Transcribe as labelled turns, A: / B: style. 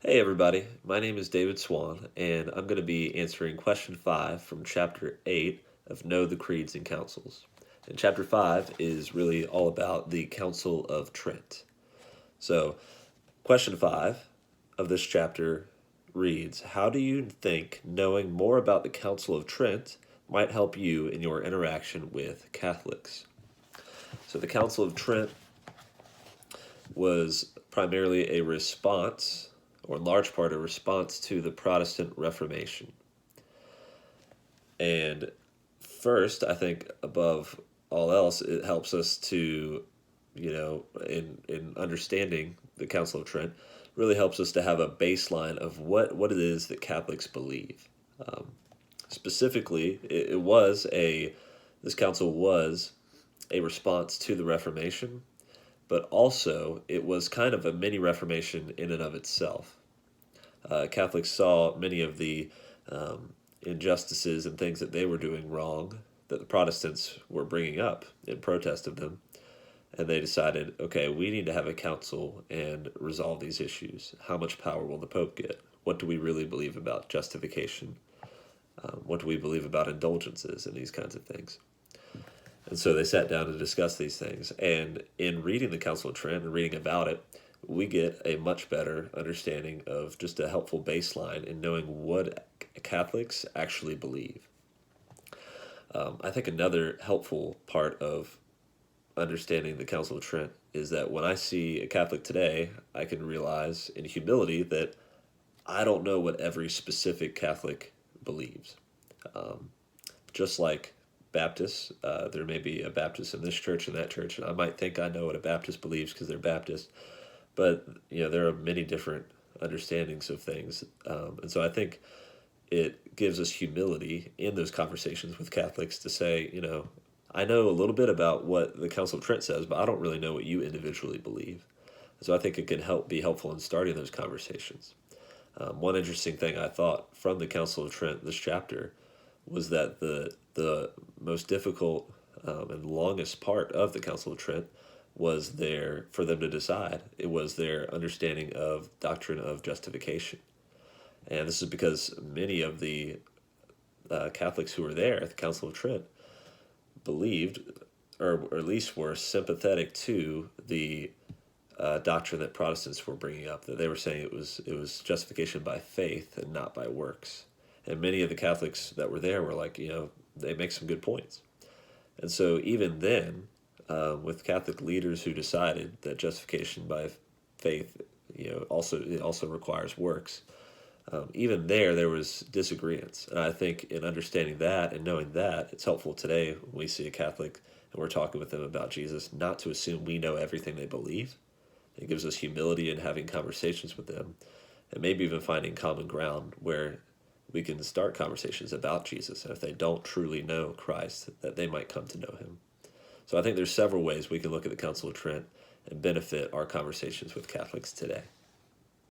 A: Hey everybody, my name is David Swan, and I'm going to be answering question 5 from chapter 8 of Know the Creeds and Councils. And chapter 5 is really all about the Council of Trent. So, question 5 of this chapter reads, how do you think knowing more about the Council of Trent might help you in your interaction with Catholics? So, the Council of Trent was primarily a response, or in large part a response to the Protestant Reformation. And first, I think above all else, it helps us to, in understanding the Council of Trent, really helps us to have a baseline of what it is that Catholics believe. Um, Specifically, this council was a response to the Reformation, but also it was kind of a mini Reformation in and of itself. Catholics saw many of the um, injustices and things that they were doing wrong that the Protestants were bringing up in protest of them. And they decided, okay, we need to have a council and resolve these issues. How much power will the Pope get? What do we really believe about justification? What do we believe about indulgences and these kinds of things? And so they sat down to discuss these things. And in reading the Council of Trent and reading about it, we get a much better understanding of just a helpful baseline in knowing what Catholics actually believe. I think another helpful part of understanding the Council of Trent is that when I see a Catholic today, I can realize in humility that I don't know what every specific Catholic believes. Um, just like Baptists, there may be a Baptist in this church and that church, and I might think I know what a Baptist believes because they're Baptist, but there are many different understandings of things, and so I think it gives us humility in those conversations with Catholics to say, I know a little bit about what the Council of Trent says, but I don't really know what you individually believe. So I think it can be helpful in starting those conversations. One interesting thing I thought from the Council of Trent this chapter was that the most difficult and longest part of the Council of Trent was there for them to decide. It was their understanding of doctrine of justification. And this is because many of the Catholics who were there at the Council of Trent believed, or at least were sympathetic to the doctrine that Protestants were bringing up. That they were saying it was justification by faith and not by works. And many of the Catholics that were there were like, they make some good points. And so even then, with Catholic leaders who decided that justification by faith, it also requires works. Even there was disagreements, and I think in understanding that and knowing that, it's helpful today when we see a Catholic and we're talking with them about Jesus, not to assume we know everything they believe. It gives us humility in having conversations with them, and maybe even finding common ground where we can start conversations about Jesus, and if they don't truly know Christ, that they might come to know him. So I think there's several ways we can look at the Council of Trent and benefit our conversations with Catholics today.